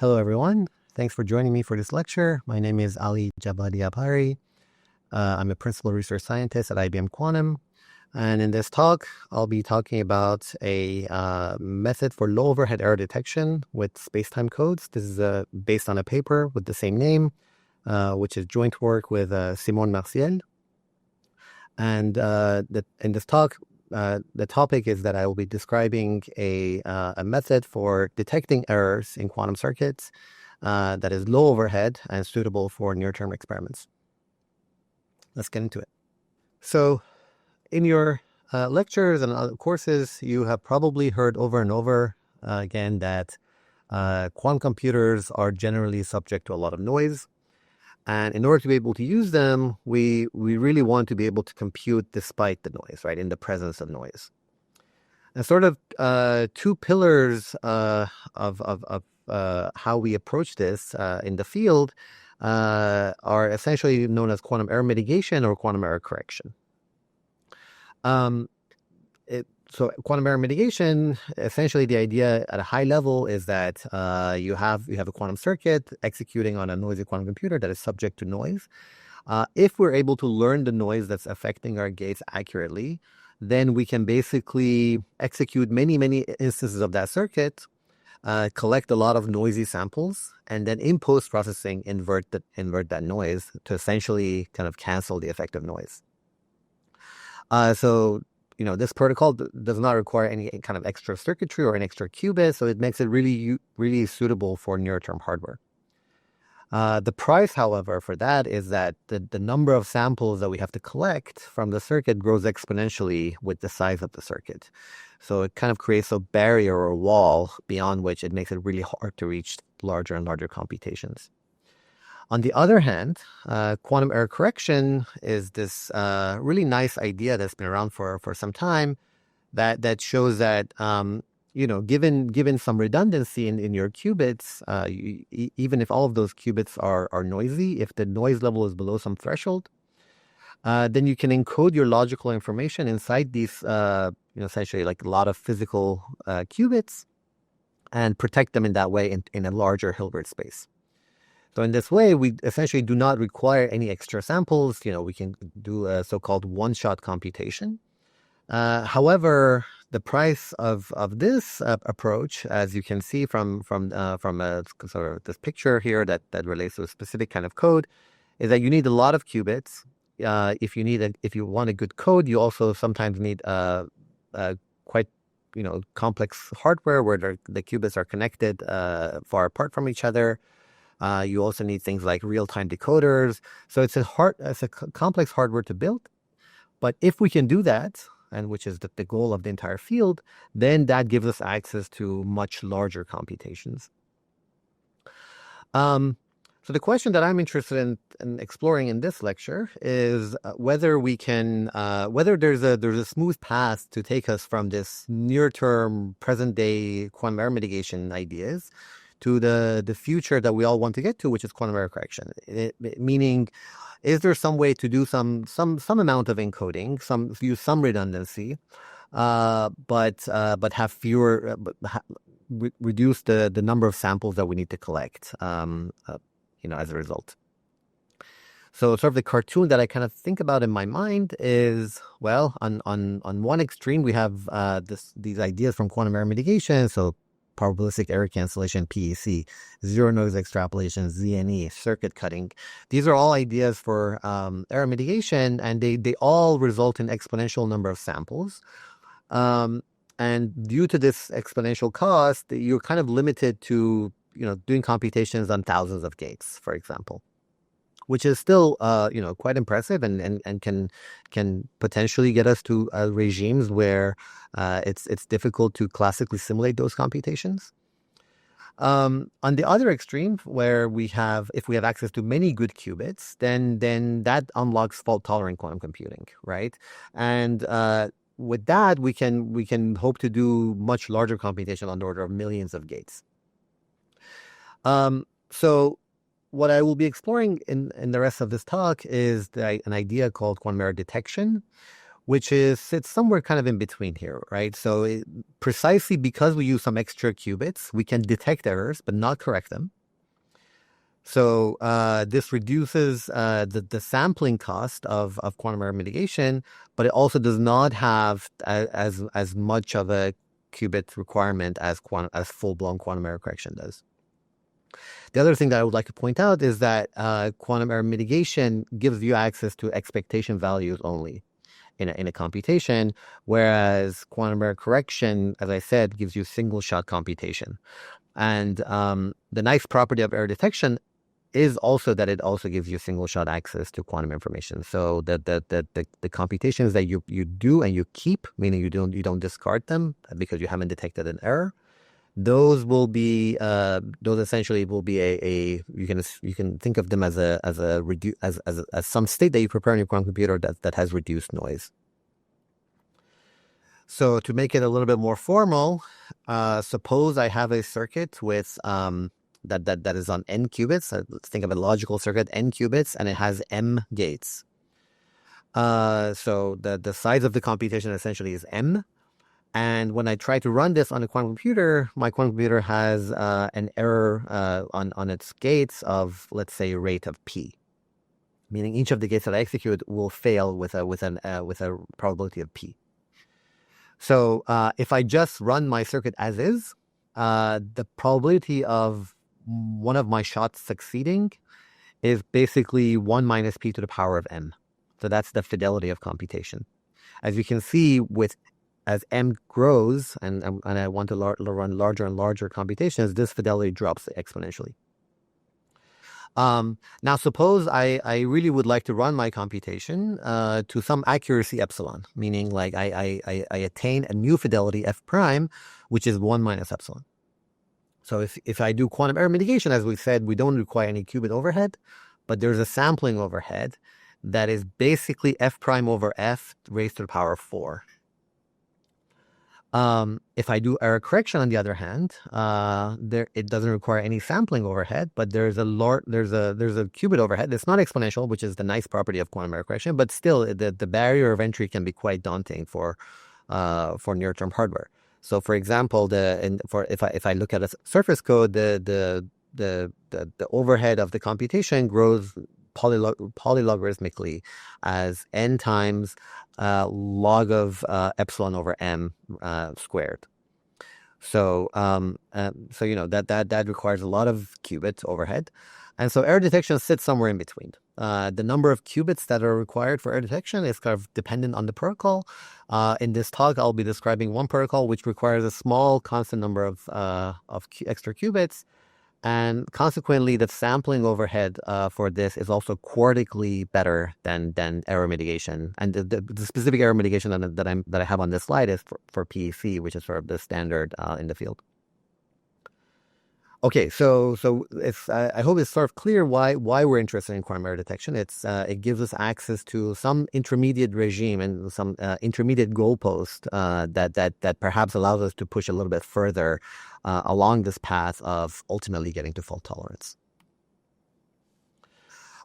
Hello, everyone. Thanks for joining me for this lecture. My name is Ali Jabadi Abhari. I'm a principal research scientist at IBM Quantum. And in this talk, I'll be talking about a method for low overhead error detection with spacetime codes. This is based on a paper with the same name, which is joint work with Simone Martial. And in this talk, the topic is that I will be describing a method for detecting errors in quantum circuits that is low overhead and suitable for near-term experiments. Let's get into it. So in your lectures and other courses, you have probably heard over and over again that quantum computers are generally subject to a lot of noise. And in order to be able to use them, we really want to be able to compute despite the noise, right, in the presence of noise. And sort of two pillars of how we approach this in the field are essentially known as quantum error mitigation or quantum error correction. So quantum error mitigation, essentially the idea at a high level is that you have a quantum circuit executing on a noisy quantum computer that is subject to noise. If we're able to learn the noise that's affecting our gates accurately, then we can basically execute many instances of that circuit, collect a lot of noisy samples, and then in post-processing invert that noise to essentially kind of cancel the effect of noise. So this protocol does not require any kind of extra circuitry or an extra qubit, so it makes it really suitable for near-term hardware. The price, however, for that is that the number of samples that we have to collect from the circuit grows exponentially with the size of the circuit. So it kind of creates a barrier or a wall beyond which it makes it really hard to reach larger and larger computations. On the other hand, quantum error correction is this really nice idea that's been around for some time that shows that given some redundancy in your qubits, even if all of those qubits are noisy, if the noise level is below some threshold, then you can encode your logical information inside these essentially like a lot of physical qubits and protect them in that way in a larger Hilbert space. So in this way, we essentially do not require any extra samples. We can do a so-called one-shot computation. However, the price of this approach, as you can see from sort of this picture here that relates to a specific kind of code, is that you need a lot of qubits. If you want a good code, you also sometimes need quite complex hardware where the qubits are connected far apart from each other. You also need things like real-time decoders. So it's a complex hardware to build. But if we can do that, and which is the goal of the entire field, then that gives us access to much larger computations. So the question that I'm interested in exploring in this lecture is whether there's a smooth path to take us from this near-term, present-day quantum error mitigation ideas to the future that we all want to get to, which is quantum error correction. Meaning, is there some way to do some amount of encoding, use some redundancy, but have fewer, reduce the number of samples that we need to collect, as a result. So sort of the cartoon that I kind of think about in my mind is, well, on one extreme we have these ideas from quantum error mitigation, so probabilistic error cancellation, PEC, zero noise extrapolation, ZNE, circuit cutting. These are all ideas for error mitigation, and they all result in exponential number of samples. And due to this exponential cost, you're kind of limited to doing computations on thousands of gates, for example, which is still quite impressive and can potentially get us to regimes where it's difficult to classically simulate those computations. On the other extreme, where if we have access to many good qubits, then that unlocks fault-tolerant quantum computing, right? And with that, we can hope to do much larger computation on the order of millions of gates. So what I will be exploring in the rest of this talk is an idea called quantum error detection, which is sits somewhere kind of in between here, right? So precisely because we use some extra qubits, we can detect errors but not correct them. So this reduces the sampling cost of quantum error mitigation, but it also does not have as much of a qubit requirement as full-blown quantum error correction does. The other thing that I would like to point out is that quantum error mitigation gives you access to expectation values only in a computation, whereas quantum error correction, as I said, gives you single-shot computation. And the nice property of error detection is also that it also gives you single-shot access to quantum information. So the computations that you do and you keep, meaning you don't discard them because you haven't detected an error, those will be those essentially will be you can think of them as some state that you prepare on your quantum computer that has reduced noise. So to make it a little bit more formal, suppose I have a circuit with that is on n qubits. Let's think of a logical circuit, n qubits, and it has m gates. So the size of the computation essentially is m. And when I try to run this on a quantum computer, my quantum computer has an error on its gates of, let's say, a rate of p, meaning each of the gates that I execute will fail with a probability of p. So if I just run my circuit as is, the probability of one of my shots succeeding is basically 1 minus p to the power of m. So that's the fidelity of computation. As you can see, as m grows and I want to run larger and larger computations, this fidelity drops exponentially. Now, suppose I really would like to run my computation to some accuracy epsilon, meaning like I attain a new fidelity f prime, which is 1 minus epsilon. So if I do quantum error mitigation, as we said, we don't require any qubit overhead, but there's a sampling overhead that is basically f prime over f raised to the power of 4. If I do error correction, on the other hand, it doesn't require any sampling overhead, but there's a qubit overhead. It's not exponential, which is the nice property of quantum error correction, but still the barrier of entry can be quite daunting for near-term hardware. So, for example, if I look at a surface code, the overhead of the computation grows polylogarithmically as n times log of epsilon over m squared. So that requires a lot of qubit overhead, and so error detection sits somewhere in between. The number of qubits that are required for error detection is kind of dependent on the protocol. In this talk, I'll be describing one protocol which requires a small constant number of extra qubits. And consequently, the sampling overhead for this is also quartically better than error mitigation. And the specific error mitigation that I have on this slide is for PEC, which is sort of the standard in the field. Okay, so I hope it's sort of clear why we're interested in quantum error detection. It gives us access to some intermediate regime and some intermediate goalpost that perhaps allows us to push a little bit further along this path of ultimately getting to fault tolerance.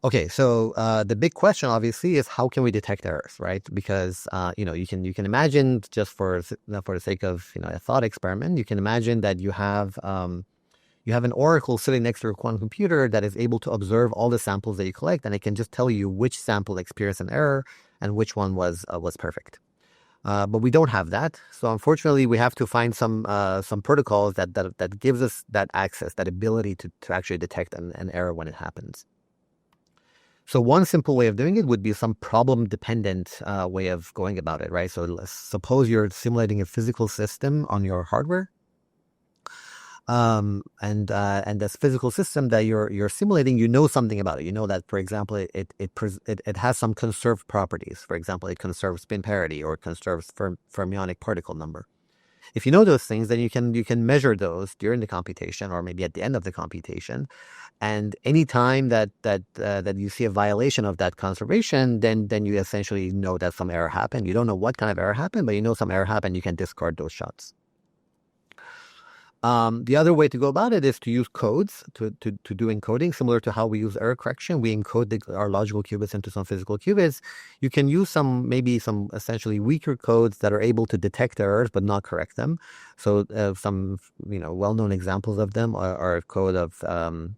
Okay, so the big question obviously is how can we detect errors, right? Because you can imagine, just for the sake of a thought experiment, you can imagine that you have an oracle sitting next to a quantum computer that is able to observe all the samples that you collect, and it can just tell you which sample experienced an error and which one was perfect. But we don't have that, so unfortunately, we have to find some protocols that gives us that access, that ability to actually detect an error when it happens. So one simple way of doing it would be some problem-dependent way of going about it, right? So suppose you're simulating a physical system on your hardware. And this physical system that you're simulating, you know something about it. You know that, for example, it has some conserved properties. For example, it conserves spin parity or conserves fermionic particle number. If you know those things, then you can measure those during the computation or maybe at the end of the computation. And any time that you see a violation of that conservation, then you essentially know that some error happened. You don't know what kind of error happened, but you know some error happened. You can discard those shots. The other way to go about it is to use codes to do encoding, similar to how we use error correction. We encode our logical qubits into some physical qubits. You can use maybe some essentially weaker codes that are able to detect errors but not correct them. So some well-known examples of them are a code of 2m,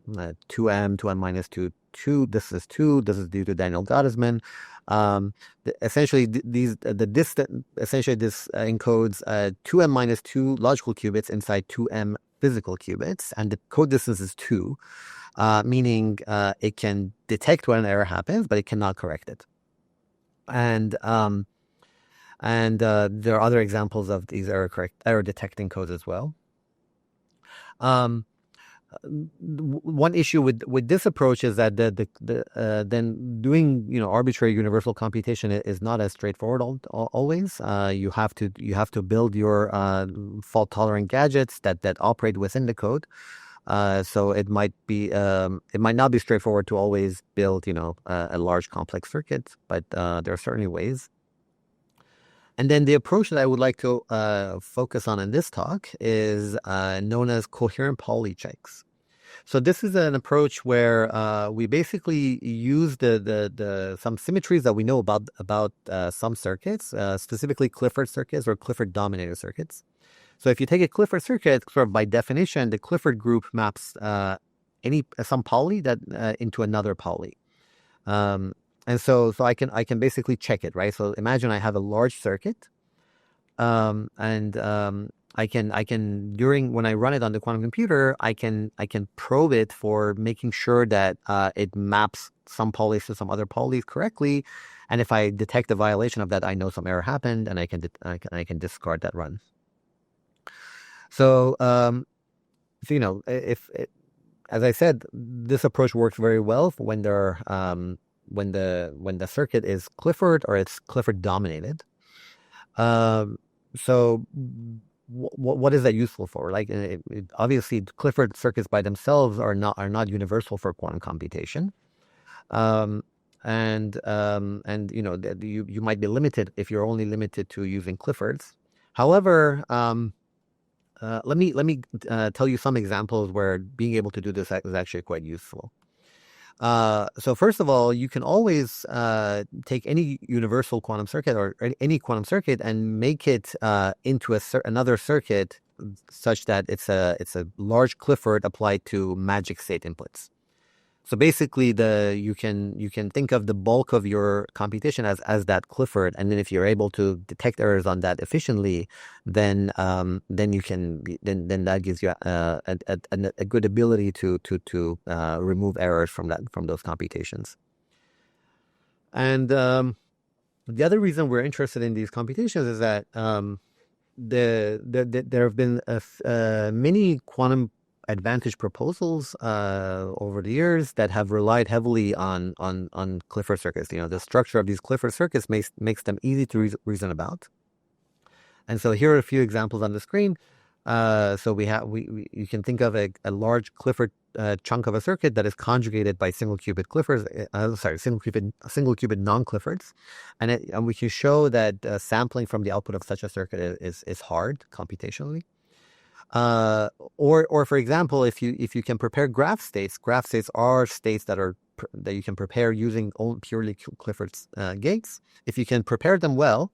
2m minus 2, 2. This is 2. This is due to Daniel Gottesman. Essentially, this encodes 2m minus 2 logical qubits inside 2m physical qubits, and the code distance is 2, meaning it can detect when an error happens, but it cannot correct it. And there are other examples of these error detecting codes as well. One issue with this approach is that then doing arbitrary universal computation is not as straightforward always. You have to build your fault tolerant gadgets that operate within the code. So it might not be straightforward to always build a large complex circuit, but there are certainly ways. And then the approach that I would like to focus on in this talk is known as coherent Pauli checks. So this is an approach where we basically use some symmetries that we know about some circuits, specifically Clifford circuits or Clifford dominator circuits. So if you take a Clifford circuit, sort of by definition, the Clifford group maps some Pauli that into another Pauli. And so I can basically check it, right? So imagine I have a large circuit, and I can when I run it on the quantum computer, I can probe it for making sure that it maps some Paulis to some other Paulis correctly, and if I detect a violation of that, I know some error happened, and I can discard that run. So as I said, this approach works very well when the circuit is Clifford or it's Clifford dominated. So what is that useful for? Like obviously Clifford circuits by themselves are not universal for quantum computation. And you might be limited if you're only limited to using Cliffords. However, let me tell you some examples where being able to do this is actually quite useful. So first of all, you can always take any universal quantum circuit or any quantum circuit and make it into another circuit such that it's a large Clifford applied to magic state inputs. So basically, you can think of the bulk of your computation as that Clifford, and then if you're able to detect errors on that efficiently, then that gives you a good ability to remove errors from those computations. And the other reason we're interested in these computations is that there have been many quantum advantage proposals over the years that have relied heavily on Clifford circuits. The structure of these Clifford circuits makes them easy to reason about. And so here are a few examples on the screen. So you can think of a large Clifford chunk of a circuit that is conjugated by single qubit Cliffords. Single qubit non-Cliffords, and we can show that sampling from the output of such a circuit is hard computationally. Or for example, if you can prepare graph states are states that you can prepare using purely Clifford's gates. If you can prepare them well,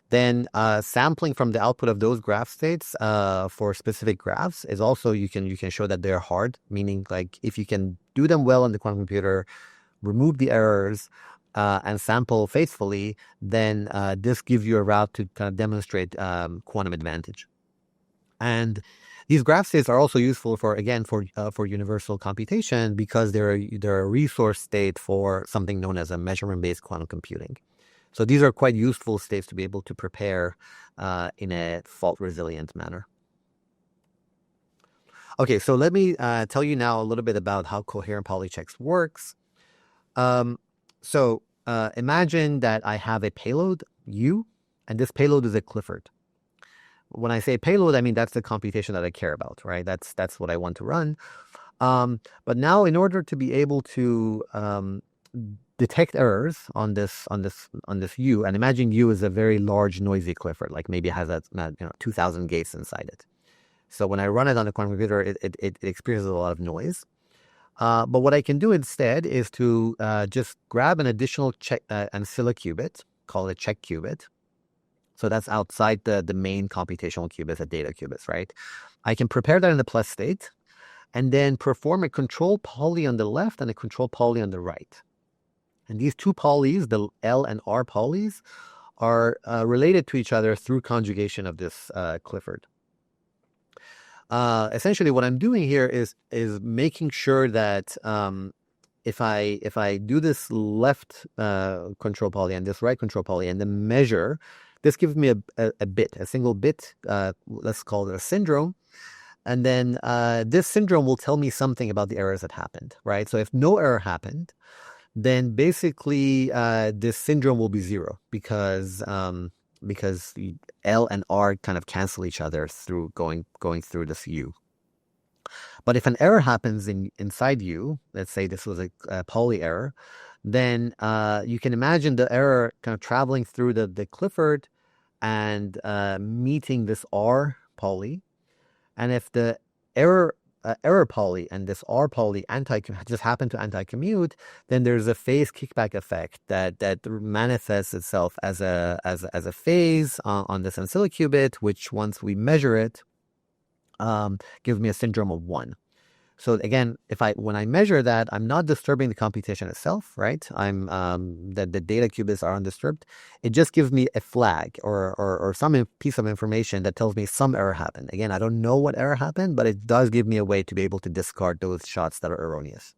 then sampling from the output of those graph states for specific graphs is also you can show that they're hard. Meaning, like if you can do them well on the quantum computer, remove the errors, and sample faithfully, then this gives you a route to kind of demonstrate quantum advantage. And these graph states are also useful for universal computation because they're a resource state for something known as a measurement-based quantum computing. So these are quite useful states to be able to prepare in a fault-resilient manner. Okay, so let me tell you now a little bit about how coherent Pauli checks works. So imagine that I have a payload, U, and this payload is a Clifford. When I say payload, I mean that's the computation that I care about, right? That's what I want to run. But now, in order to be able to detect errors on this U, and imagine U is a very large, noisy Clifford, like maybe it has 2,000 gates inside it. So when I run it on the quantum computer, it experiences a lot of noise. But what I can do instead is to just grab an additional ancilla qubit, call it check qubit. So that's outside the main computational qubits, the data qubits, right? I can prepare that in the plus state and then perform a control poly on the left and a control poly on the right. And these two polys, the L and R polys, are related to each other through conjugation of this Clifford. Essentially, what I'm doing here is making sure that if I do this left control poly and this right control poly and then measure, this gives me a bit, a single bit. Let's call it a syndrome. And then this syndrome will tell me something about the errors that happened, right? So if no error happened, then basically this syndrome will be zero because L and R kind of cancel each other through going through this U. But if an error happens inside U, let's say this was a poly error, then you can imagine the error kind of traveling through the Clifford and meeting this R poly. And if the error poly and this R poly just happen to anti-commute, then there's a phase kickback effect that manifests itself as a phase on this ancilla qubit, which once we measure it, gives me a syndrome of 1. So again, when I measure that, I'm not disturbing the computation itself, right? I'm the data qubits are undisturbed. It just gives me a flag or some piece of information that tells me some error happened. Again, I don't know what error happened, but it does give me a way to be able to discard those shots that are erroneous.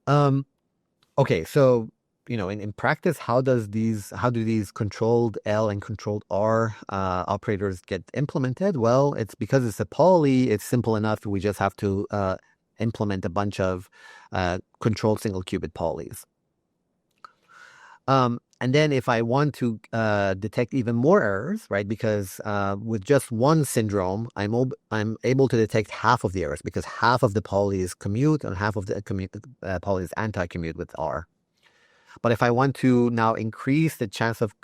Okay, so in practice, how do these controlled L and controlled R operators get implemented? Well, it's because it's a poly. It's simple enough. We just have to implement a bunch of controlled single qubit polys. And then if I want to detect even more errors, right? Because with just one syndrome, I'm able to detect half of the errors because half of the polys commute and half of the polys anti-commute with R. But if I want to now increase the chance of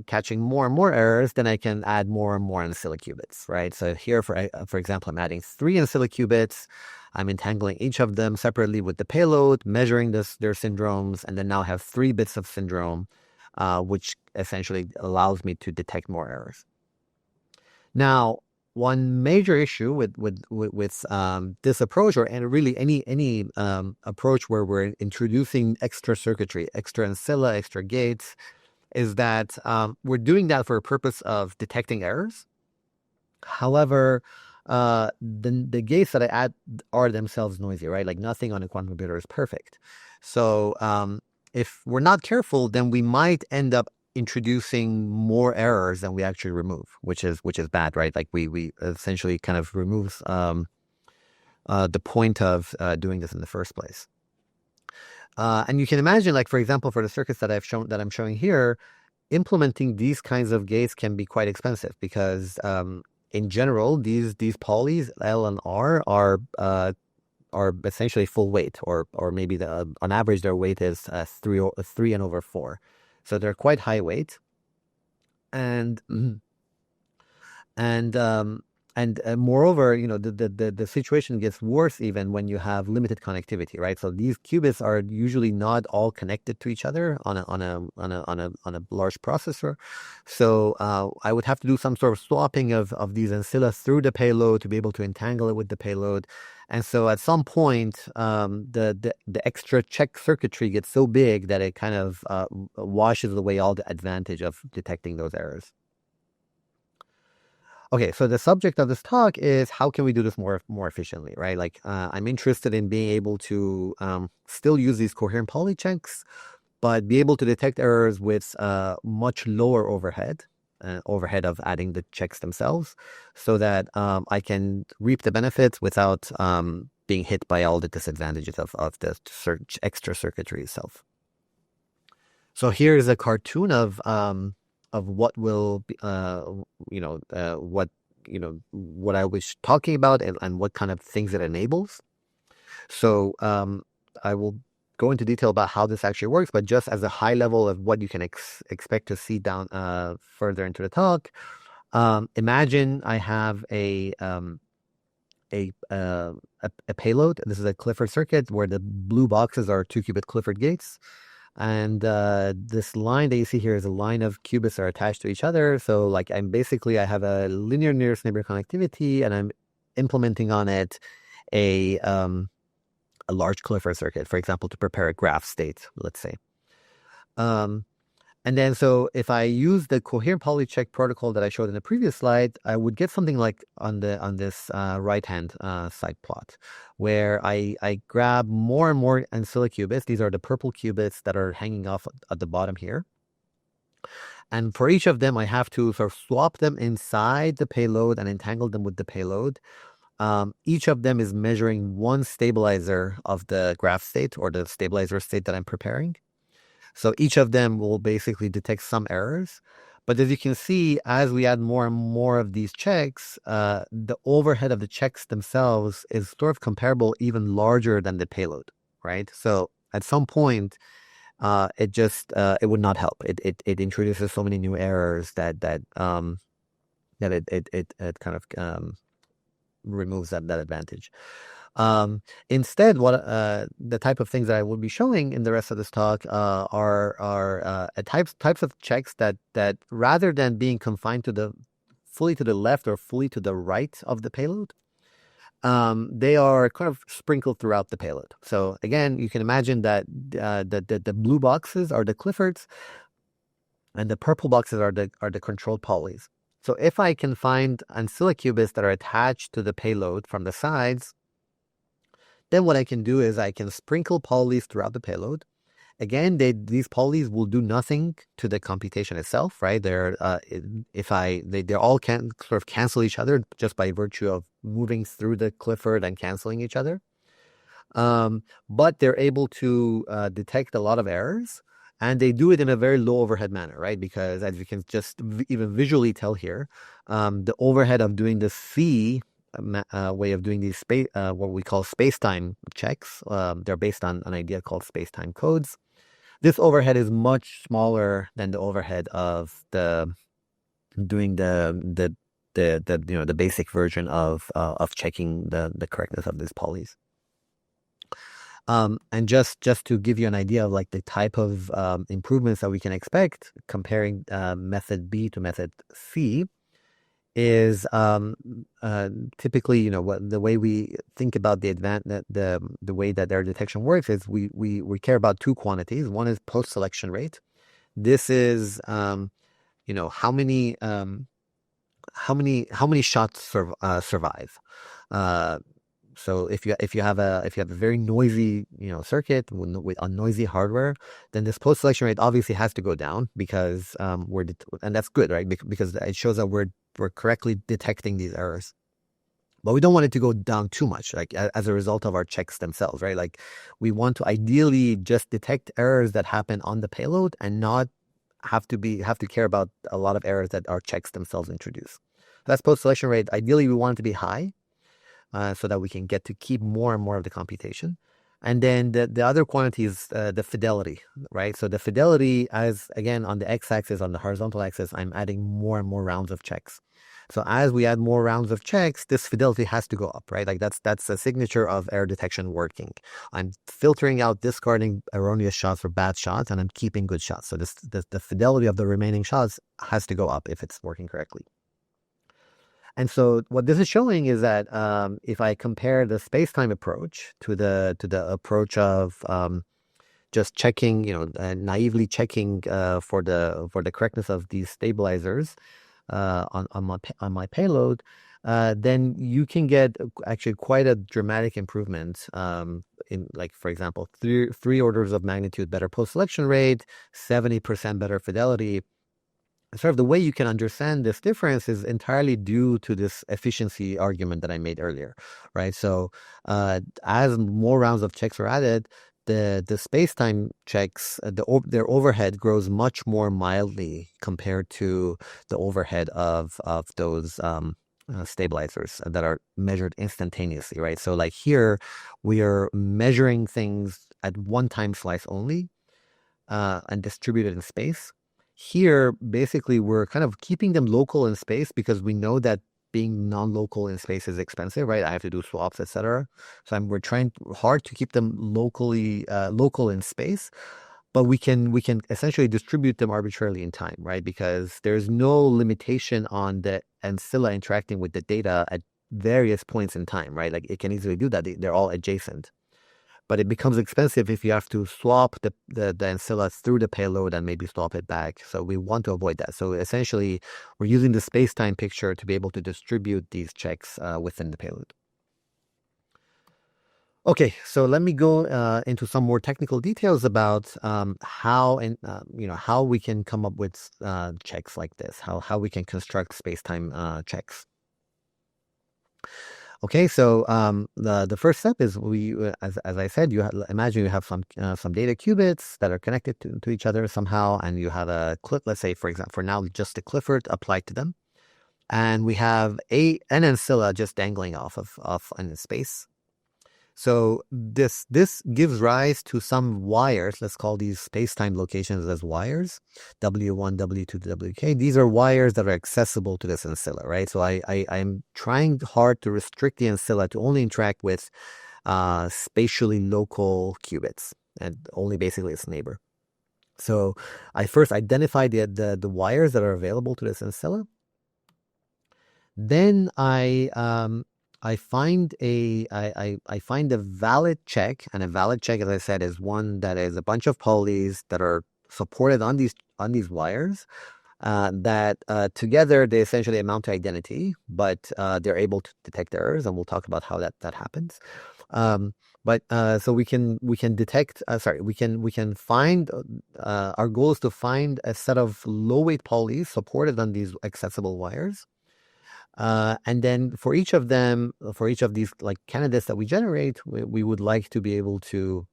catching more and more errors, then I can add more and more ancilla qubits, right? So here, for example, I'm adding 3 ancilla qubits. I'm entangling each of them separately with the payload, measuring their syndromes, and then now have 3 bits of syndrome, which essentially allows me to detect more errors. Now, one major issue with this approach, or really any approach where we're introducing extra circuitry, extra ancilla, extra gates, is that we're doing that for a purpose of detecting errors. However, the gates that I add are themselves noisy, right? Like nothing on a quantum computer is perfect. So if we're not careful, then we might end up introducing more errors than we actually remove, which is bad, right? Like we essentially kind of removes the point of doing this in the first place. And you can imagine, like for example, for the circuits that I'm showing here, implementing these kinds of gates can be quite expensive because in general, these polys L and R are essentially full weight, or maybe on average their weight is 3 and over 4. So they're quite high weight, and moreover, the situation gets worse even when you have limited connectivity, right? So these qubits are usually not all connected to each other on a large processor. So I would have to do some sort of swapping of these ancilla through the payload to be able to entangle it with the payload. And so at some point, the extra check circuitry gets so big that it kind of washes away all the advantage of detecting those errors. Okay, so the subject of this talk is how can we do this more efficiently, right? Like I'm interested in being able to still use these coherent poly checks, but be able to detect errors with much lower overhead of adding the checks themselves, so that I can reap the benefits without being hit by all the disadvantages of the extra circuitry itself. So here's a cartoon of what will be, what I was talking about and what kind of things it enables. So I will go into detail about how this actually works, but just as a high level of what you can expect to see down further into the talk. Imagine I have a, uh, a payload. This is a Clifford circuit where the blue boxes are 2-qubit Clifford gates. And this line that you see here is a line of qubits that are attached to each other. So like I have a linear nearest neighbor connectivity, and I'm implementing on it a large Clifford circuit, for example, to prepare a graph state, let's say. Um, and then so if I use the coherent polycheck protocol that I showed in the previous slide, I would get something like on this right-hand side plot, where I grab more and more ancilla qubits. These are the purple qubits that are hanging off at the bottom here. And for each of them, I have to sort of swap them inside the payload and entangle them with the payload. Each of them is measuring one stabilizer of the graph state or the stabilizer state that I'm preparing. So each of them will basically detect some errors. But as you can see, as we add more and more of these checks, the overhead of the checks themselves is sort of comparable, even larger than the payload, right? So at some point, it would not help. It introduces so many new errors that it kind of removes that advantage. Instead, what the type of things that I will be showing in the rest of this talk are types of checks that rather than being confined to the fully to the left or fully to the right of the payload, they are kind of sprinkled throughout the payload. So again, you can imagine that the blue boxes are the Cliffords, and the purple boxes are the controlled polys. So if I can find ancilla qubits that are attached to the payload from the sides, then what I can do is I can sprinkle polys throughout the payload. Again, these polys will do nothing to the computation itself, right? They all can sort of cancel each other just by virtue of moving through the Clifford and canceling each other. But they're able to detect a lot of errors, and they do it in a very low overhead manner, right? Because as you can just even visually tell here, the overhead of doing the C way of doing these what we call spacetime checks, they're based on an idea called spacetime codes. This overhead is much smaller than the overhead of doing the basic version of checking the correctness of these polys. And just to give you an idea of like the type of improvements that we can expect comparing method B to method C is typically, the way we think about the way that error detection works is we care about two quantities. One is post-selection rate. This is how many shots survive. So if you have a very noisy circuit with a noisy hardware, then this post selection rate obviously has to go down because and that's good, right? Because it shows that we're correctly detecting these errors. But we don't want it to go down too much, like as a result of our checks themselves, right? Like we want to ideally just detect errors that happen on the payload and not have to care about a lot of errors that our checks themselves introduce. That's post selection rate. Ideally, we want it to be high, so that we can get to keep more and more of the computation. And then the other quantity is the fidelity, right? So the fidelity, as again on the x-axis, on the horizontal axis, I'm adding more and more rounds of checks. So as we add more rounds of checks, this fidelity has to go up, right? Like that's a signature of error detection working. I'm filtering out, discarding erroneous shots or bad shots, and I'm keeping good shots. So the fidelity of the remaining shots has to go up if it's working correctly. And so what this is showing is that if I compare the space-time approach to the approach of just checking, naively checking for the correctness of these stabilizers on my payload, then you can get actually quite a dramatic improvement in, like, for example, three orders of magnitude better post-selection rate, 70% better fidelity. Sort of the way you can understand this difference is entirely due to this efficiency argument that I made earlier, right? So as more rounds of checks are added, the space-time checks, their overhead grows much more mildly compared to the overhead of those stabilizers that are measured instantaneously, right? So like here, we are measuring things at one time slice only and distributed in space. here, basically, we're kind of keeping them local in space because we know that being non-local in space is expensive, right? I have to do swaps, etc. So we're trying hard to keep them locally local in space, but we can essentially distribute them arbitrarily in time, right? Because there's no limitation on the ancilla interacting with the data at various points in time, right? Like it can easily do that. They're all adjacent. But it becomes expensive if you have to swap the ancilla through the payload and maybe swap it back. So we want to avoid that. So essentially, we're using the space-time picture to be able to distribute these checks within the payload. Okay, so let me go into some more technical details about how and how we can come up with checks like this, how we can construct space-time checks. Okay, so the first step is as I said, imagine you have some data qubits that are connected to each other somehow, and you have a clip. Let's say, for example, for now, just a Clifford applied to them, and we have an ancilla just dangling off in space. So this gives rise to some wires. Let's call these space-time locations as wires, W1, W2 to WK. These are wires that are accessible to this ancilla, right? So I'm trying hard to restrict the ancilla to only interact with spatially local qubits and only basically its neighbor. So I first identify the wires that are available to this ancilla. Then I find a valid check, and a valid check, as I said, is one that is a bunch of polys that are supported on these wires. That together they essentially amount to identity, but they're able to detect errors, and we'll talk about how that happens. So we can detect. We can find. Our goal is to find a set of low weight polys supported on these accessible wires. And then for each of these like candidates that we generate, we would like to be able to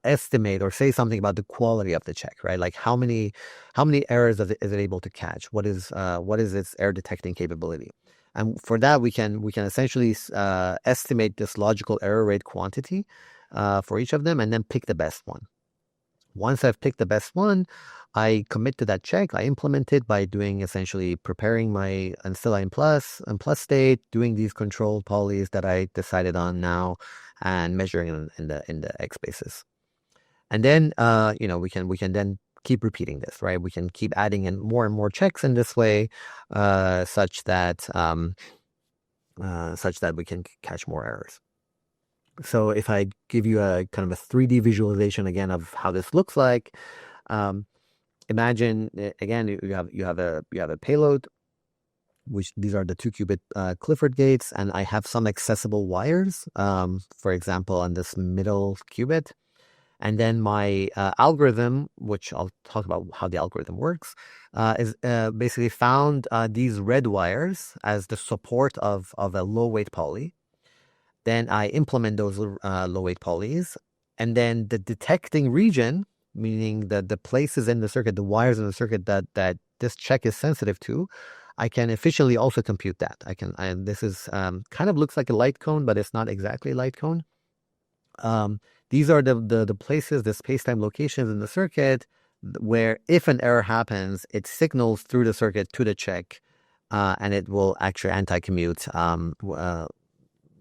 estimate or say something about the quality of the check, right? Like how many errors is it able to catch? What is its error detecting capability? And for that, we can essentially estimate this logical error rate quantity for each of them, and then pick the best one. Once I've picked the best one, I commit to that check. I implement it by doing essentially preparing my ancilla in plus state, doing these controlled polys that I decided on now, and measuring in the X basis. And then we can then keep repeating this, right? We can keep adding in more and more checks in this way, such that we can catch more errors. So if I give you a kind of a 3D visualization again of how this looks like, imagine again you have a payload, which these are the 2-qubit Clifford gates, and I have some accessible wires, for example, on this middle qubit. And then my algorithm, which I'll talk about how the algorithm works, is basically found these red wires as the support of a low weight poly. Then I implement those low weight polys, and then the detecting region, meaning that the places in the circuit, the wires in the circuit that this check is sensitive to, I can efficiently also compute that. This is kind of looks like a light cone, but it's not exactly a light cone. These are the places, the space-time locations in the circuit where if an error happens, it signals through the circuit to the check, and it will actually anti-commute.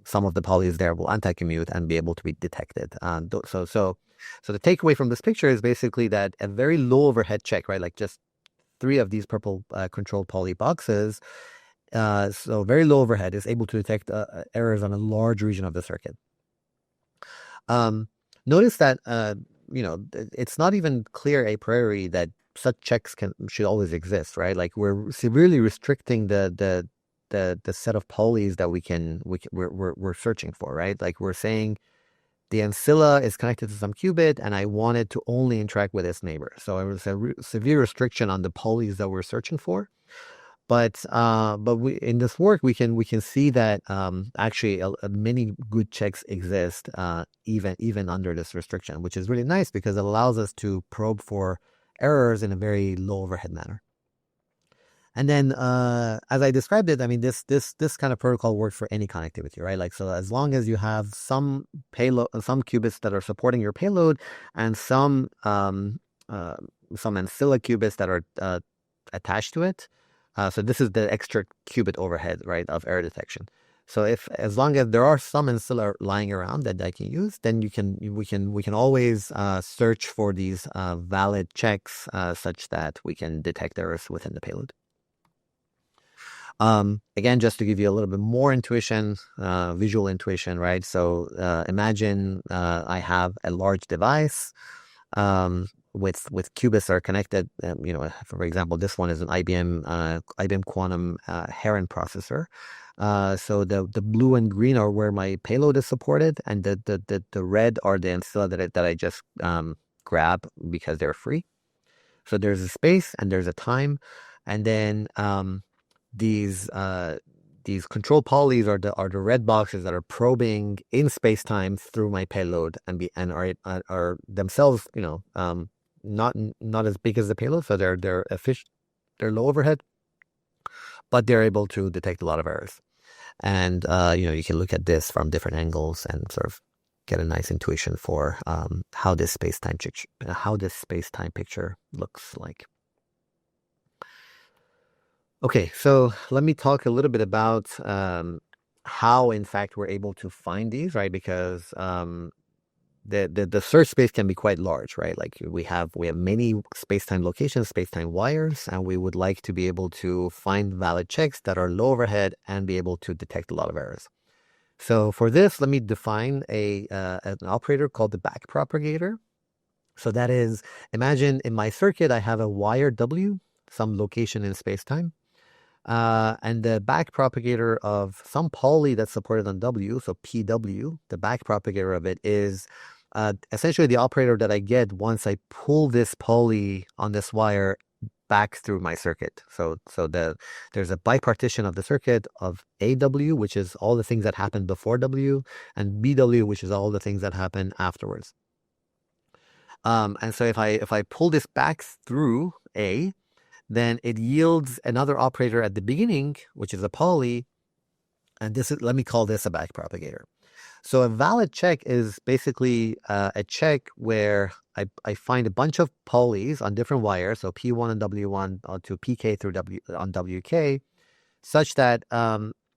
Some of the polys there will anti-commute and be able to be detected. So the takeaway from this picture is basically that a very low overhead check, right? Like just 3 of these purple controlled poly boxes. So very low overhead is able to detect errors on a large region of the circuit. Notice that it's not even clear a priori that such checks should always exist, right? Like we're severely restricting the set of polys that we're searching for, right? Like we're saying the ancilla is connected to some qubit, and I want it to only interact with its neighbor. So it was a severe restriction on the polys that we're searching for. But in this work we can see that actually many good checks exist even under this restriction, which is really nice because it allows us to probe for errors in a very low overhead manner. And then, as I described it, I mean, this kind of protocol works for any connectivity, right? Like, so as long as you have some payload, some qubits that are supporting your payload, and some ancilla qubits that are attached to it. So this is the extra qubit overhead, right, of error detection. So as long as there are some ancilla lying around that I can use, then we can always search for these valid checks such that we can detect errors within the payload. Again, just to give you a little bit more intuition, visual intuition, right? So imagine I have a large device with qubits that are connected. For example, this one is an IBM Quantum Heron processor. So the blue and green are where my payload is supported, and the red are the ancilla that I just grab because they're free. So there's a space and there's a time, and then these control polys are the red boxes that are probing in space-time through my payload and are themselves not as big as the payload, so they're efficient, they're low overhead, but they're able to detect a lot of errors. And you can look at this from different angles and sort of get a nice intuition for how this space-time picture looks like. Okay, so let me talk a little bit about how, in fact, we're able to find these, right? Because the search space can be quite large, right? Like we have many space-time locations, space-time wires, and we would like to be able to find valid checks that are low overhead and be able to detect a lot of errors. So for this, let me define an operator called the backpropagator. So that is, imagine in my circuit, I have a wire W, some location in space-time. And the backpropagator of some poly that's supported on W, so PW, the backpropagator of it is essentially the operator that I get once I pull this poly on this wire back through my circuit. So there's a bipartition of the circuit of AW, which is all the things that happen before W, and BW, which is all the things that happen afterwards. And so if I pull this back through A, then it yields another operator at the beginning, which is a poly, and let me call this a backpropagator. So a valid check is basically a check where I find a bunch of polys on different wires, so P1 and W1 to PK through W on WK, such that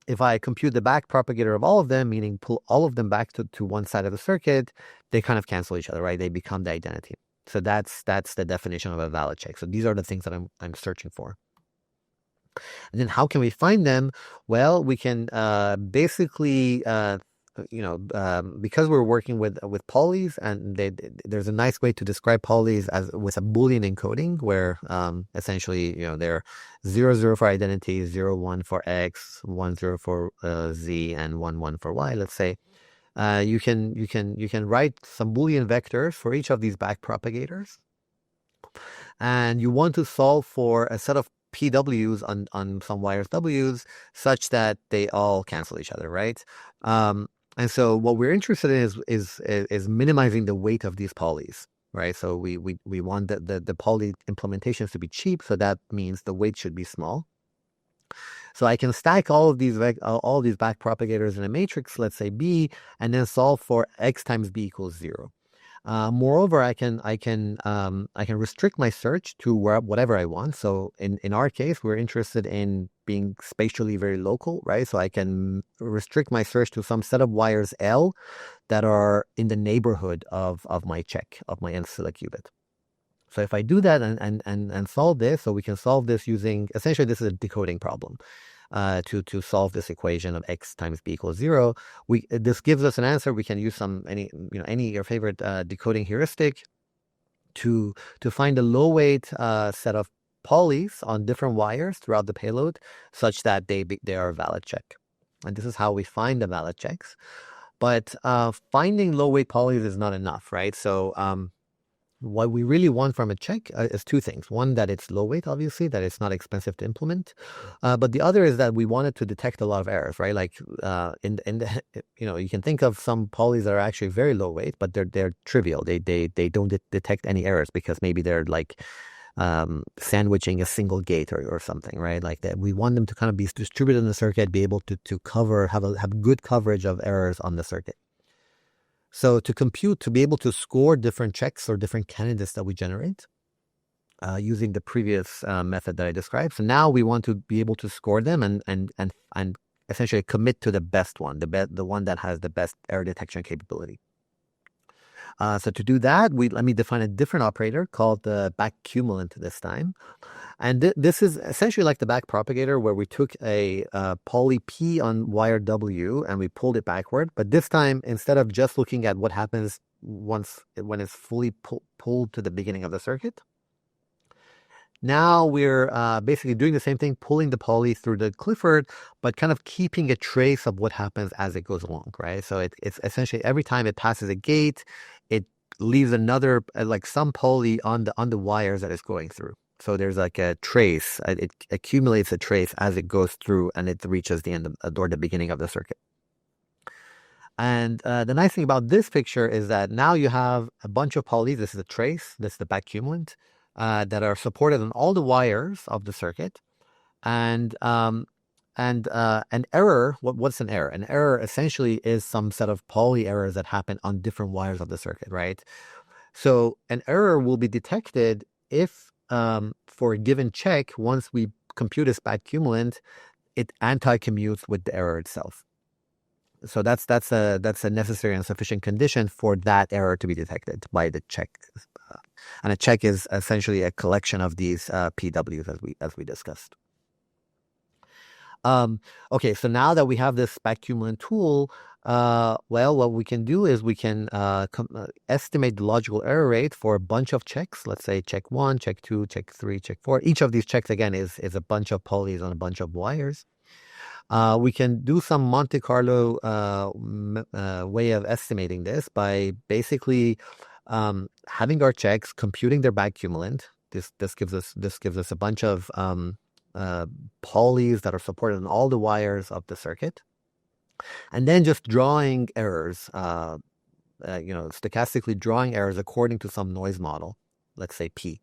if I compute the backpropagator of all of them, meaning pull all of them back to one side of the circuit, they kind of cancel each other, right? They become the identity. So that's the definition of a valid check. So these are the things that I'm searching for. And then how can we find them? Well, we can basically because we're working with polys, and there's a nice way to describe polys as with a Boolean encoding, where essentially they're 0, 0 for identity, 0, 1 for X, 1, 0 for Z, and 1, 1 for Y. Let's say you can write some Boolean vectors for each of these backpropagators, and you want to solve for a set of PWs on some wires Ws such that they all cancel each other, right? And so what we're interested in is minimizing the weight of these polys, right? So we want the poly implementations to be cheap, so that means the weight should be small. So I can stack all these backpropagators in a matrix, let's say B, and then solve for X times B equals 0. Moreover, I can restrict my search to whatever I want. So in our case, we're interested in being spatially very local, right? So I can restrict my search to some set of wires L that are in the neighborhood of my check, of my ancilla qubit. So if I do that and solve this, so we can solve this using, essentially this is a decoding problem. To solve this equation of X times B equals 0. This gives us an answer. We can use any your favorite decoding heuristic to find a low weight set of polys on different wires throughout the payload, such that they are a valid check. And this is how we find the valid checks. But finding low weight polys is not enough, right? So what we really want from a check is two things. One, that it's low weight, obviously, that it's not expensive to implement. But the other is that we want it to detect a lot of errors, right? Like you can think of some polys that are actually very low weight, but they're trivial. They don't detect any errors because maybe they're like sandwiching a single gate or something, right? Like that. We want them to kind of be distributed in the circuit, be able to have good coverage of errors on the circuit. So to be able to score different checks or different candidates that we generate, using the previous method that I described. So now we want to be able to score them and essentially commit to the best one, the one that has the best error detection capability. So to do that, let me define a different operator called the back cumulant this time. And this is essentially like the back propagator, where we took a poly P on wire W and we pulled it backward. But this time, instead of just looking at what happens when it's fully pulled to the beginning of the circuit, now we're basically doing the same thing, pulling the poly through the Clifford, but kind of keeping a trace of what happens as it goes along, right? So it's essentially every time it passes a gate, it leaves another, like some poly on the wires that it's going through. So there's like a trace. It accumulates a trace as it goes through, and it reaches the end or the beginning of the circuit. And the nice thing about this picture is that now you have a bunch of polys. This is a trace. This is the back cumulant that are supported on all the wires of the circuit. And an error. What's an error? An error essentially is some set of poly errors that happen on different wires of the circuit, right? So an error will be detected if for a given check, once we compute this back cumulant, it anti-commutes with the error itself. So that's a necessary and sufficient condition for that error to be detected by the check. And a check is essentially a collection of these PWs as we discussed. Okay, so now that we have this back cumulant tool, well, what we can do is we can estimate the logical error rate for a bunch of checks. Let's say check 1, check 2, check 3, check 4. Each of these checks, again, is a bunch of polys on a bunch of wires. We can do some Monte Carlo way of estimating this by basically having our checks, computing their back cumulant. This gives us a bunch of polys that are supported on all the wires of the circuit, and then just drawing errors, stochastically drawing errors according to some noise model, let's say P.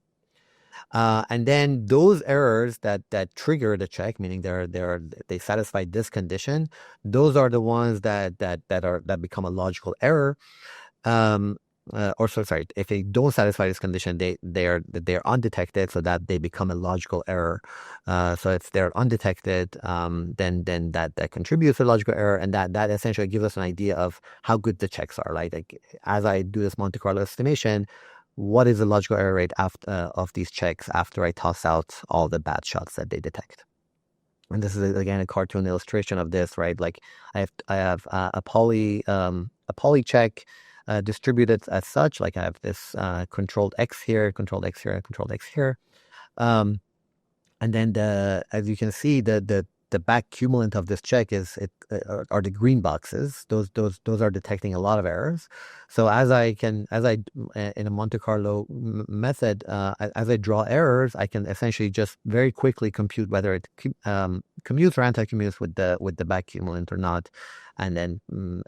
And then those errors that trigger the check, meaning they satisfy this condition, those are the ones that become a logical error. If they don't satisfy this condition, they're undetected, so that they become a logical error. So if they're undetected, then that contributes to logical error, and that essentially gives us an idea of how good the checks are. Like as I do this Monte Carlo estimation, what is the logical error rate of these checks after I toss out all the bad shots that they detect? And this is again a cartoon illustration of this, right? Like I have a poly check distributed as such. Like I have this controlled X here, controlled X here, controlled X here, and then as you can see, the back cumulant of this check are the green boxes. Those are detecting a lot of errors. So as I in a Monte Carlo method, as I draw errors, I can essentially just very quickly compute whether it commutes or anti-commutes with the back cumulant or not, and then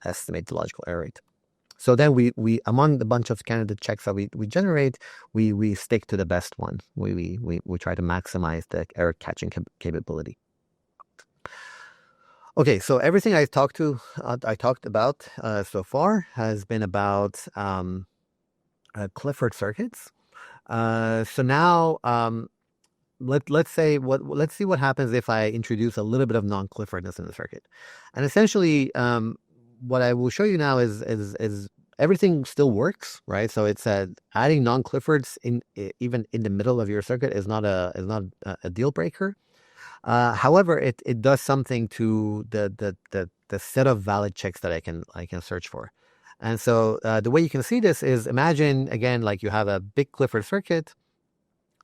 estimate the logical error rate. So then we among the bunch of candidate checks that we generate, we stick to the best one. We try to maximize the error catching capability. Okay, so everything I talked about so far has been about Clifford circuits. So now let's see what happens if I introduce a little bit of non-Cliffordness in the circuit. And essentially, what I will show you now is everything still works, right? So it's adding non-Cliffords even in the middle of your circuit is not a deal breaker. However, it does something to the set of valid checks that I can search for. And so the way you can see this is, imagine again, like you have a big Clifford circuit,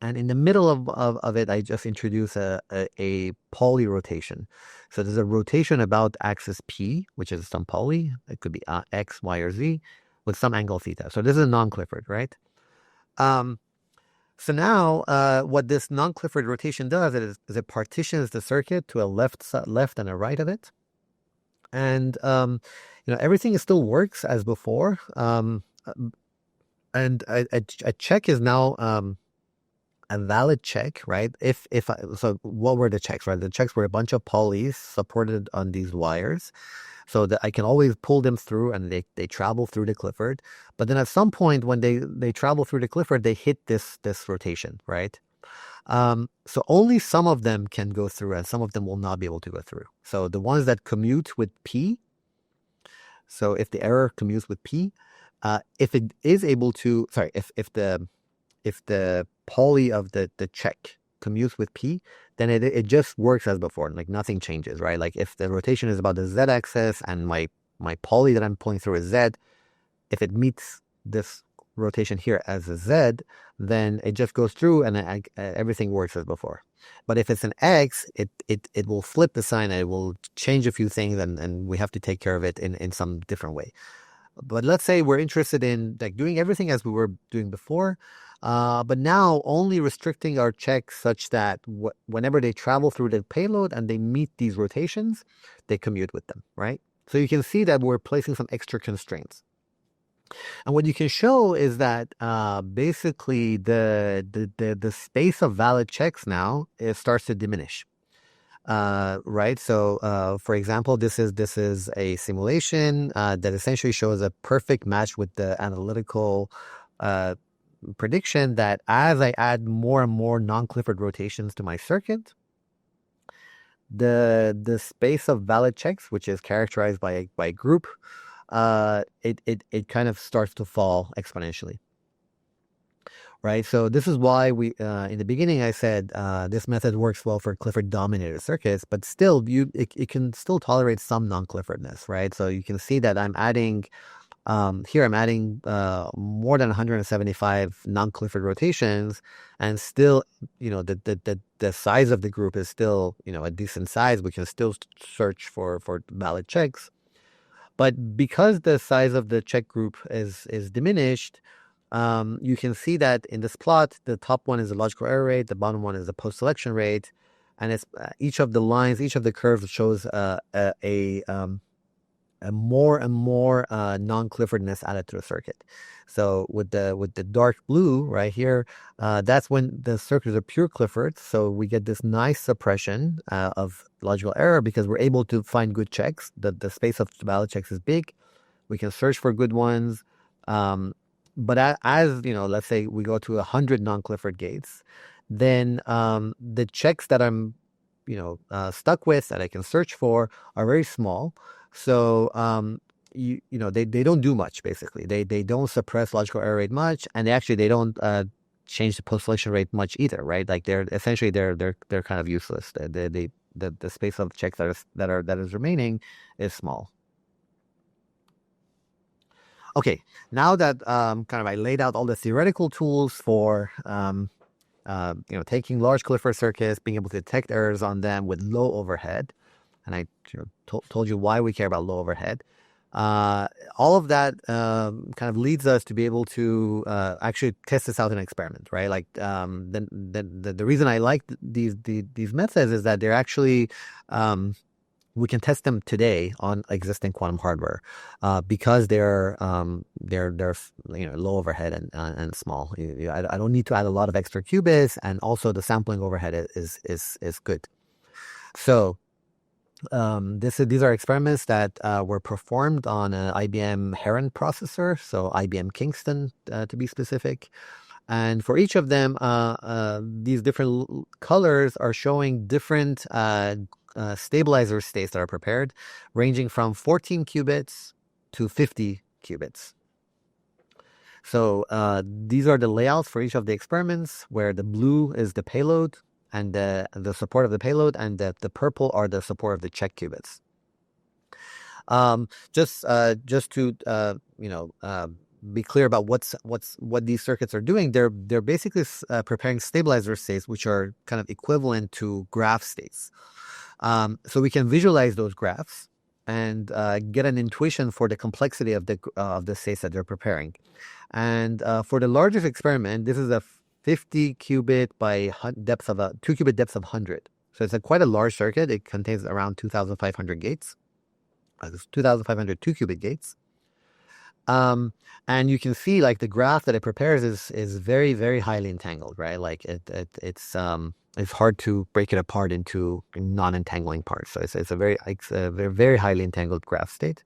and in the middle of it, I just introduce a poly rotation. So there's a rotation about axis P, which is some poly. It could be X, Y, or Z with some angle theta. So this is a non-Clifford, right? So now what this non-Clifford rotation does is it partitions the circuit to a left and a right of it. And everything still works as before. And a check is now a valid check, right? So what were the checks, right? The checks were a bunch of polys supported on these wires, so that I can always pull them through, and they travel through the Clifford. But then at some point when they travel through the Clifford, they hit this rotation, right? So only some of them can go through, and some of them will not be able to go through. So the ones that commute with P, so if the error commutes with P, if it is able to, sorry, if the poly of the check commutes with P, then it just works as before. Like nothing changes, right? Like if the rotation is about the Z axis and my poly that I'm pulling through is Z, if it meets this rotation here as a Z, then it just goes through and everything works as before. But if it's an X, it will flip the sign and it will change a few things, and we have to take care of it in some different way. But let's say we're interested in like doing everything as we were doing before, but now only restricting our checks such that whenever they travel through the payload and they meet these rotations, they commute with them, right? So you can see that we're placing some extra constraints. And what you can show is that basically the space of valid checks now starts to diminish. Right. So, for example, this is a simulation that essentially shows a perfect match with the analytical uh, prediction that as I add more and more non-Clifford rotations to my circuit, the space of valid checks, which is characterized by a group, it kind of starts to fall exponentially. Right. So this is why we in the beginning I said this method works well for Clifford dominated circuits, but still it can still tolerate some non-Cliffordness, right? So you can see that I'm adding here I'm adding more than 175 non-Clifford rotations, and still, the size of the group is still, a decent size. We can still search for valid checks. But because the size of the check group is diminished, you can see that in this plot, the top one is the logical error rate, the bottom one is the post-selection rate, and it's each of the lines, each of the curves shows a more and more non-Cliffordness added to the circuit. So with the dark blue right here, that's when the circuits are pure Clifford. So we get this nice suppression of logical error because we're able to find good checks. The space of valid checks is big. We can search for good ones. But as let's say we go to 100 non-Clifford gates, then the checks that I'm stuck with that I can search for are very small. So they don't do much basically. They don't suppress logical error rate much, and they don't change the post-selection rate much either, right? Like they're essentially they're kind of useless. The space of checks that is remaining is small. Okay, now that kind of I laid out all the theoretical tools for taking large Clifford circuits, being able to detect errors on them with low overhead, and I told you why we care about low overhead. All of that kind of leads us to be able to actually test this out in an experiment, right? Like the reason I like these methods is that they're actually we can test them today on existing quantum hardware because they're low overhead and small. I don't need to add a lot of extra qubits, and also the sampling overhead is good. So these are experiments that were performed on an IBM Heron processor, so IBM Kingston to be specific. And for each of them, these different colors are showing different stabilizer states that are prepared, ranging from 14 qubits to 50 qubits. So these are the layouts for each of the experiments, where the blue is the payload and the support of the payload, and the purple are the support of the check qubits. Just to be clear about what these circuits are doing, they're basically preparing stabilizer states, which are kind of equivalent to graph states. So we can visualize those graphs and get an intuition for the complexity of the states that they're preparing. And for the largest experiment, this is a 50 qubit by depth of 2 qubit depth of 100. So it's quite a large circuit. It contains around 2,500 gates. 2,500 2 qubit gates. Um, and you can see like the graph that it prepares is very, very highly entangled, right? Like it's hard to break it apart into non-entangling parts. So it's a very highly entangled graph state.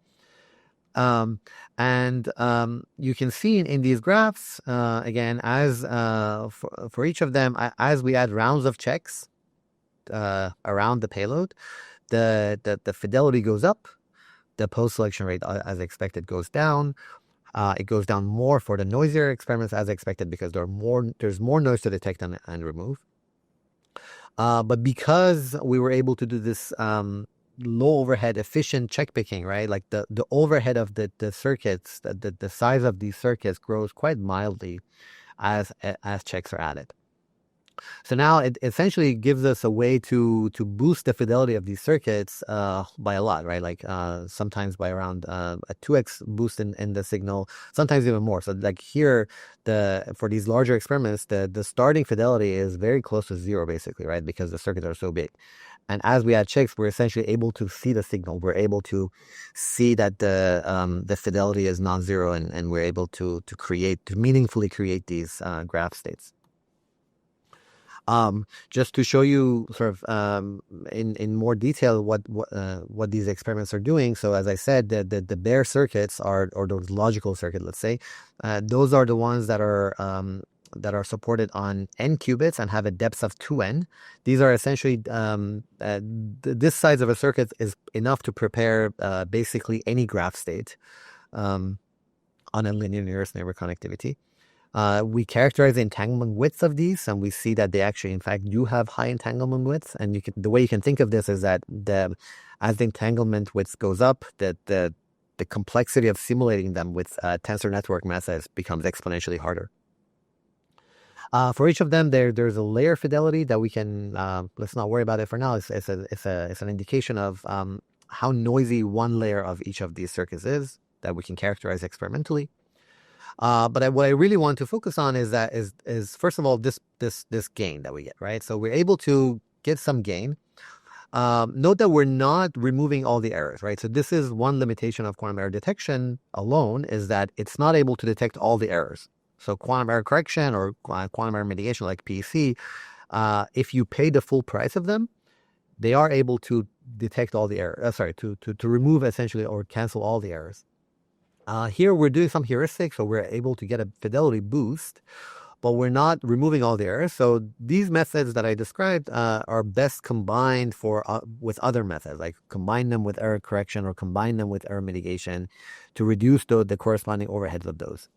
Um, and you can see in these graphs, again, as for each of them, as we add rounds of checks around the payload, the fidelity goes up, the post-selection rate, as expected, goes down. It goes down more for the noisier experiments as expected because there's more noise to detect and remove. But because we were able to do this low overhead efficient check picking, right? Like the overhead of the circuits, the size of these circuits grows quite mildly as checks are added. So now it essentially gives us a way to boost the fidelity of these circuits by a lot, right? Like sometimes by around a 2x boost in the signal, sometimes even more. So like here, for these larger experiments, the starting fidelity is very close to zero, basically, right? Because the circuits are so big. And as we add checks, we're essentially able to see the signal. We're able to see that the fidelity is non-zero, and we're able to meaningfully create these graph states. Just to show you sort of in more detail what these experiments are doing. So as I said, the bare circuits are, or those logical circuit, let's say, those are the ones that are supported on n qubits and have a depth of 2n. These are essentially this size of a circuit is enough to prepare basically any graph state um, on a linear nearest neighbor connectivity. We characterize the entanglement width of these, and we see that they actually, in fact, do have high entanglement width. And the way you can think of this is that as the entanglement width goes up, the complexity of simulating them with tensor network methods becomes exponentially harder. For each of them, there's a layer fidelity that we can let's not worry about it for now. It's an indication of how noisy one layer of each of these circuits is that we can characterize experimentally. But what I really want to focus on is first of all this gain that we get, right? So we're able to get some gain. Note that we're not removing all the errors, right? So this is one limitation of quantum error detection alone, is that it's not able to detect all the errors. So quantum error correction or quantum error mitigation like PEC, if you pay the full price of them, they are able to detect all the errors. To remove essentially or cancel all the errors. Here we're doing some heuristics, so we're able to get a fidelity boost, but we're not removing all the errors. So these methods that I described are best combined with other methods, like combine them with error correction or combine them with error mitigation to reduce the corresponding overheads of those.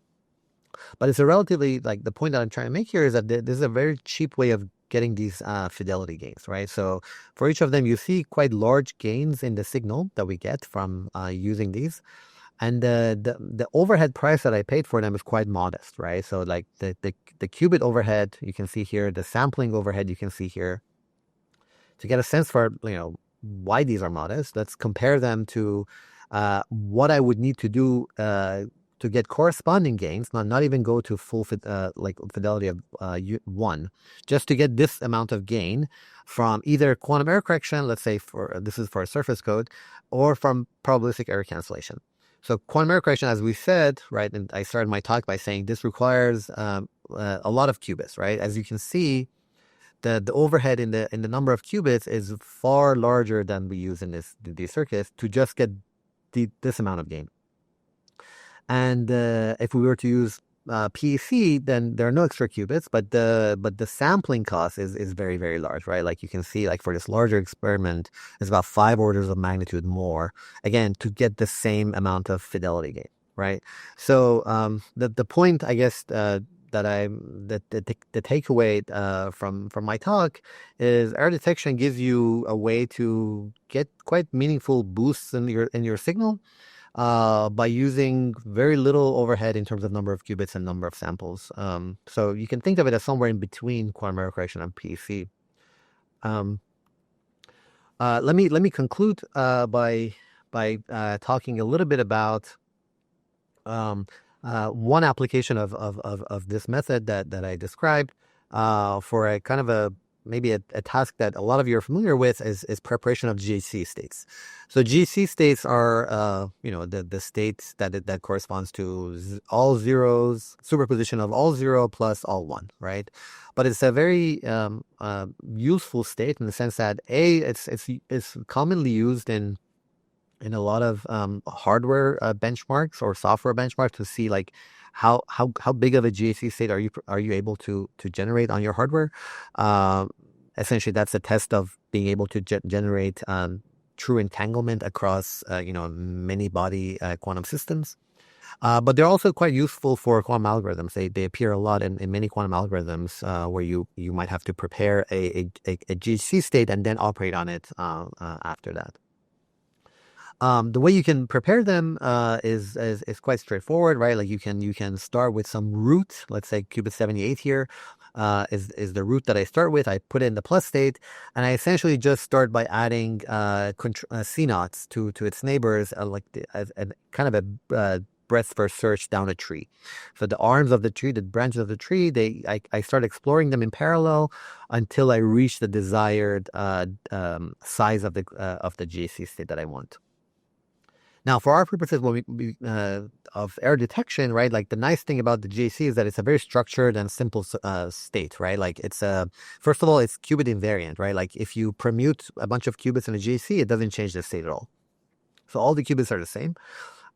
But it's a relatively, like the point that I'm trying to make here is that this is a very cheap way of getting these fidelity gains, right? So for each of them, you see quite large gains in the signal that we get from using these. And the overhead price that I paid for them is quite modest, right? So like the qubit overhead, you can see here, the sampling overhead, you can see here. To get a sense for why these are modest, let's compare them to what I would need to do to get corresponding gains, not even go to full fidelity of 1, just to get this amount of gain from either quantum error correction, let's say this is for a surface code, or from probabilistic error cancellation. So quantum error correction, as we said, right, and I started my talk by saying this requires a lot of qubits, right? As you can see, the overhead in the number of qubits is far larger than we use in these circuits to just get this amount of gain. And if we were to use PEC, then there are no extra qubits, but the sampling cost is very, very large, right? Like you can see, like for this larger experiment, it's about 5 orders of magnitude more, again, to get the same amount of fidelity gain, right? So the point, I guess, that the takeaway from my talk is error detection gives you a way to get quite meaningful boosts in your signal by using very little overhead in terms of number of qubits and number of samples. So you can think of it as somewhere in between quantum error correction and PEC. Let me conclude by talking a little bit about one application of this method that I described for a kind of maybe a task that a lot of you are familiar with is preparation of GC states. So GC states are, the states that corresponds to all zeros, superposition of all zero plus all one, right? But it's a very useful state in the sense that it's commonly used in a lot of hardware benchmarks or software benchmarks to see like how big of a GAC state are you able to generate on your hardware. Uh, Essentially, that's a test of being able to generate true entanglement across many body quantum systems. But they're also quite useful for quantum algorithms. They appear a lot in many quantum algorithms where you might have to prepare a GC state and then operate on it after that. The way you can prepare them is quite straightforward, right? Like you can start with some root. Let's say qubit 78 here is the root that I start with. I put it in the plus state, and I essentially just start by adding C naughts to its neighbors, as kind of a breadth first search down a tree. So the arms of the tree, the branches of the tree, I start exploring them in parallel until I reach the desired size of the GAC state that I want. Now, for our purposes, when of error detection, right? Like the nice thing about the GAC is that it's a very structured and simple state, right? Like first of all, it's qubit invariant, right? Like if you permute a bunch of qubits in a GAC, it doesn't change the state at all. So all the qubits are the same.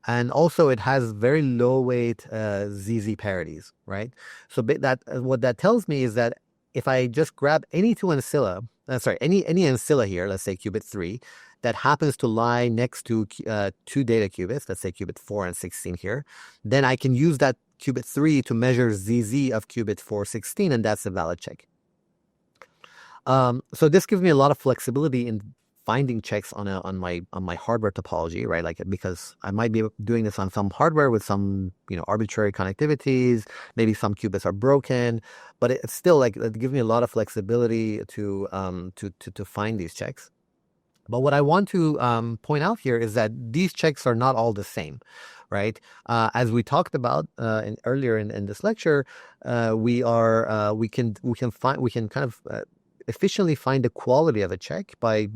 And also it has very low weight ZZ parities, right? So what that tells me is that if I just grab any two ancilla, any ancilla here, let's say qubit 3, that happens to lie next to two data qubits, let's say qubit 4 and 16 here, then I can use that qubit 3 to measure ZZ of qubit 416, and that's a valid check. So this gives me a lot of flexibility in finding checks on my hardware topology, right? Like because I might be doing this on some hardware with some arbitrary connectivities. Maybe some qubits are broken, but it's still like it gives me a lot of flexibility to find these checks. But what I want to point out here is that these checks are not all the same, right? As we talked about earlier in this lecture, we can kind of efficiently find the quality of a check by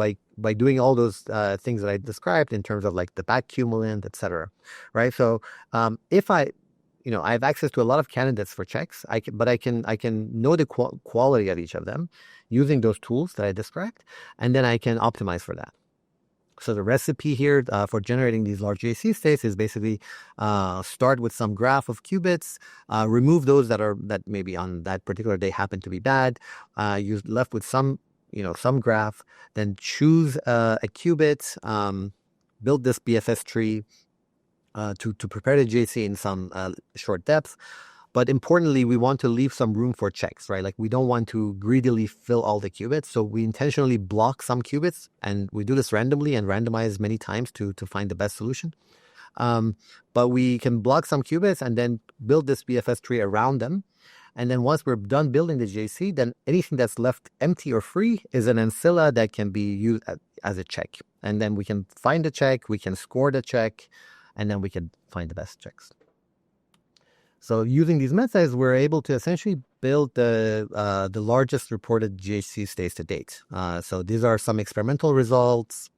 doing all those things that I described in terms of like the back cumulant, etc. Right? So if I have access to a lot of candidates for checks, but I can know the quality of each of them using those tools that I described, and then I can optimize for that. So the recipe here for generating these large GAC states is basically start with some graph of qubits, remove those that maybe on that particular day happen to be bad. You're left with some graph, then choose a qubit, build this BFS tree to prepare the GAC in some short depth. But importantly, we want to leave some room for checks, right? Like we don't want to greedily fill all the qubits. So we intentionally block some qubits, and we do this randomly and randomize many times to find the best solution. But we can block some qubits and then build this BFS tree around them. And then once we're done building the GAC, then anything that's left empty or free is an ancilla that can be used as a check. And then we can find the check, we can score the check, and then we can find the best checks. So using these methods, we're able to essentially build the largest reported GAC states to date. So these are some experimental results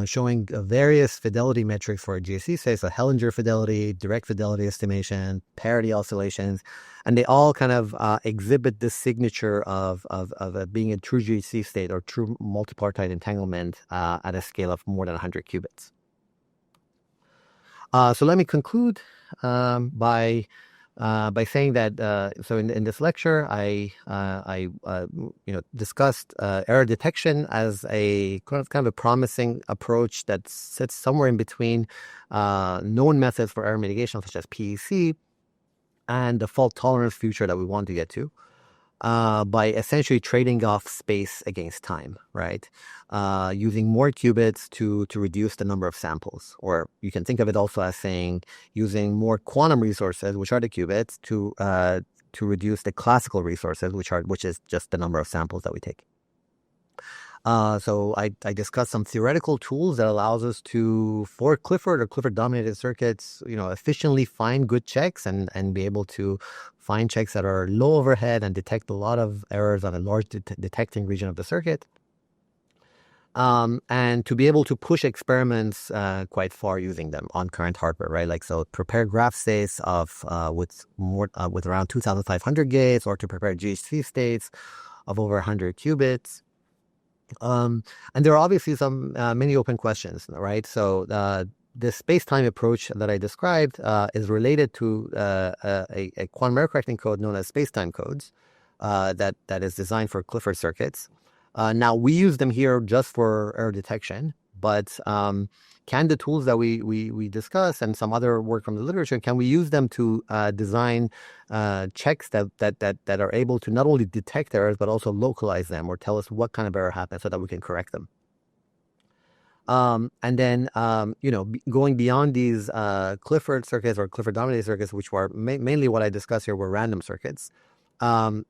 showing various fidelity metrics for a GAC state. So Hellinger fidelity, direct fidelity estimation, parity oscillations, and they all kind of exhibit this signature of being a true GAC state or true multipartite entanglement at a scale of more than 100 qubits. So let me conclude by saying that so in this lecture I discussed error detection as a kind of a promising approach that sits somewhere in between known methods for error mitigation such as PEC and the fault tolerance future that we want to get to. By essentially trading off space against time, right? Using more qubits to reduce the number of samples. Or you can think of it also as saying using more quantum resources, which are the qubits, to reduce the classical resources, which is just the number of samples that we take. So I discussed some theoretical tools that allows us to, for Clifford or Clifford dominated circuits, efficiently find good checks and be able to find checks that are low overhead and detect a lot of errors on a large detecting region of the circuit. And to be able to push experiments quite far using them on current hardware, right? Like, so prepare graph states of with around 2,500 gates, or to prepare GHC states of over 100 qubits. And there are obviously some many open questions, right? So the space-time approach that I described is related to a quantum error correcting code known as space-time codes that is designed for Clifford circuits. Now, we use them here just for error detection, but can the tools that we discuss and some other work from the literature, can we use them to design checks that are able to not only detect errors, but also localize them or tell us what kind of error happened so that we can correct them? And then, going beyond these Clifford circuits or Clifford dominated circuits, which were mainly what I discussed here were random circuits.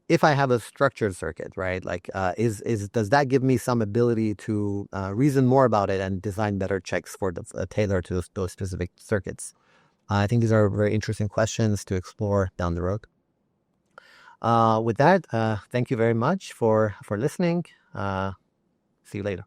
If I have a structured circuit, right, like does that give me some ability to reason more about it and design better checks for tailored to those specific circuits? I think these are very interesting questions to explore down the road. With that, thank you very much for listening. See you later.